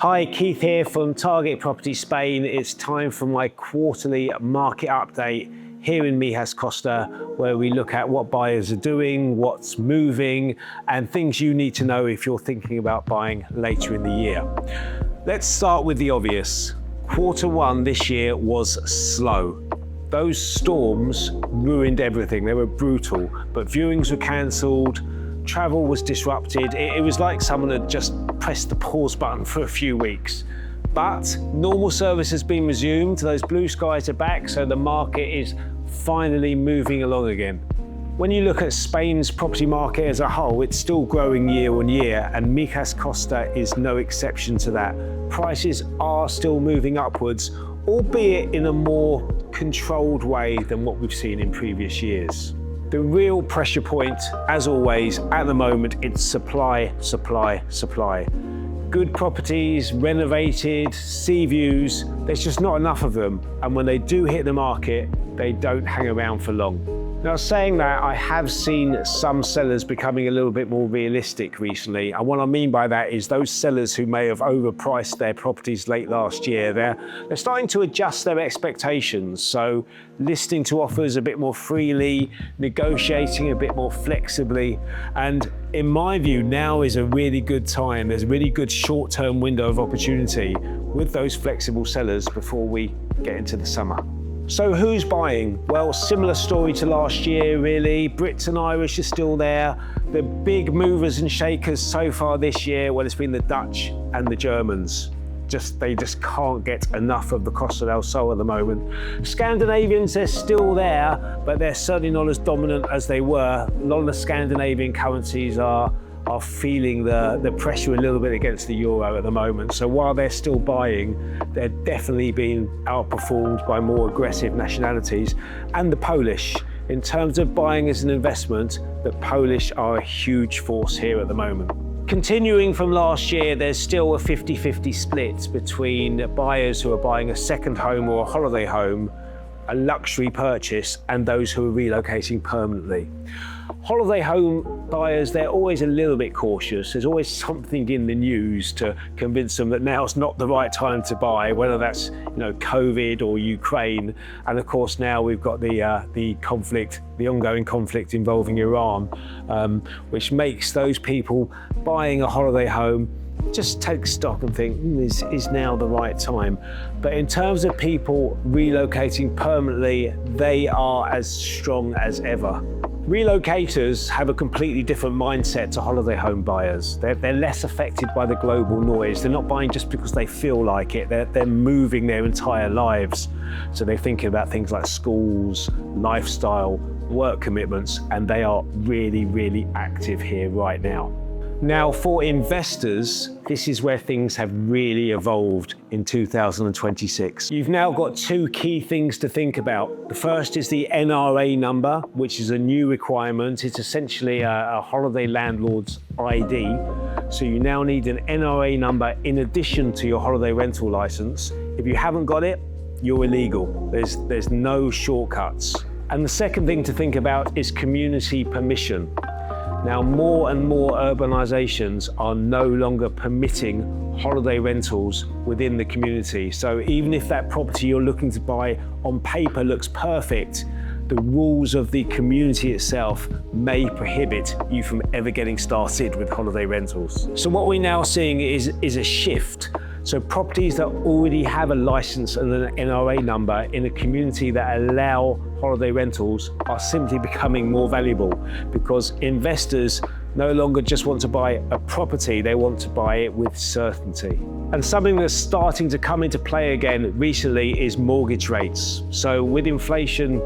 Hi, Keith here from Target Property Spain. It's time for my quarterly market update here in Mijas Costa, where we look at what buyers are doing, what's moving, and things you need to know if you're thinking about buying later in the year. Let's start with the obvious. Quarter one this year was slow. Those storms ruined everything. They were brutal, but viewings were cancelled. Travel was disrupted. It was like someone had just pressed the pause button for a few weeks. But normal service has been resumed. Those blue skies are back, so the market is finally moving along again. When you look at Spain's property market as a whole, it's still growing year on year, and Mijas Costa is no exception to that. Prices are still moving upwards, albeit in a more controlled way than what we've seen in previous years. The real pressure point, as always, at the moment, it's supply, supply, supply. Good properties, renovated, sea views, there's just not enough of them. And when they do hit the market, they don't hang around for long. Now, saying that, I have seen some sellers becoming a little bit more realistic recently. And what I mean by that is those sellers who may have overpriced their properties late last year, they're starting to adjust their expectations. So listing to offers a bit more freely, negotiating a bit more flexibly. And in my view, now is a really good time. There's a really good short-term window of opportunity with those flexible sellers before we get into the summer. So who's buying? Well, similar story to last year, really. Brits and Irish are still there. The big movers and shakers so far this year, well, it's been the Dutch and the Germans. They just can't get enough of the Costa del Sol at the moment. Scandinavians, they're still there, but they're certainly not as dominant as they were. A lot of the Scandinavian currencies are feeling the pressure a little bit against the euro at the moment. So while they're still buying, they're definitely being outperformed by more aggressive nationalities. And the Polish, in terms of buying as an investment, the Polish are a huge force here at the moment. Continuing from last year, there's still a 50-50 split between buyers who are buying a second home or a holiday home, a luxury purchase, and those who are relocating permanently. Holiday home buyers, they're always a little bit cautious. There's always something in the news to convince them that now's not the right time to buy, whether that's COVID or Ukraine. And of course now we've got the conflict, the ongoing conflict involving Iran, which makes those people buying a holiday home just take stock and think, is now the right time? But in terms of people relocating permanently, they are as strong as ever. Relocators have a completely different mindset to holiday home buyers. They're less affected by the global noise. They're not buying just because they feel like it. They're moving their entire lives. So they're thinking about things like schools, lifestyle, work commitments, and they are really, really active here right now. Now, for investors, this is where things have really evolved in 2026. You've now got two key things to think about. The first is the NRA number, which is a new requirement. It's essentially a holiday landlord's ID. So you now need an NRA number in addition to your holiday rental license. If you haven't got it, you're illegal. There's no shortcuts. And the second thing to think about is community permission. Now, more and more urbanizations are no longer permitting holiday rentals within the community. So even if that property you're looking to buy on paper looks perfect, the rules of the community itself may prohibit you from ever getting started with holiday rentals. So what we're now seeing is a shift. So properties that already have a license and an NRA number in a community that allow holiday rentals are simply becoming more valuable because investors no longer just want to buy a property, they want to buy it with certainty. And something that's starting to come into play again recently is mortgage rates. So with inflation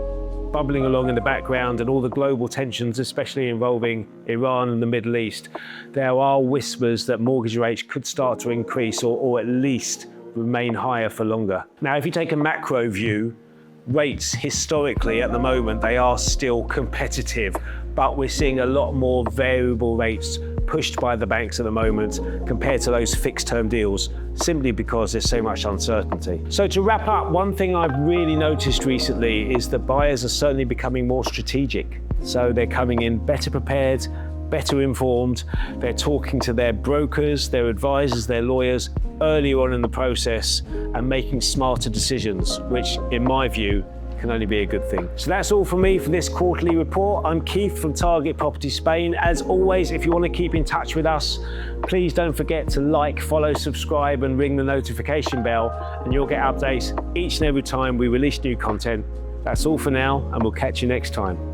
bubbling along in the background and all the global tensions, especially involving Iran and the Middle East, there are whispers that mortgage rates could start to increase or at least remain higher for longer. Now, if you take a macro view, rates historically at the moment, they are still competitive, but we're seeing a lot more variable rates pushed by the banks at the moment compared to those fixed term deals, simply because there's so much uncertainty. So to wrap up, one thing I've really noticed recently is that buyers are certainly becoming more strategic. So they're coming in better prepared, better informed. They're talking to their brokers, their advisors, their lawyers earlier on in the process and making smarter decisions, which in my view can only be a good thing. So that's all from me for this quarterly report. I'm Keith from Target Property Spain. As always, if you want to keep in touch with us, please don't forget to like, follow, subscribe and ring the notification bell, and you'll get updates each and every time we release new content. That's all for now, and we'll catch you next time.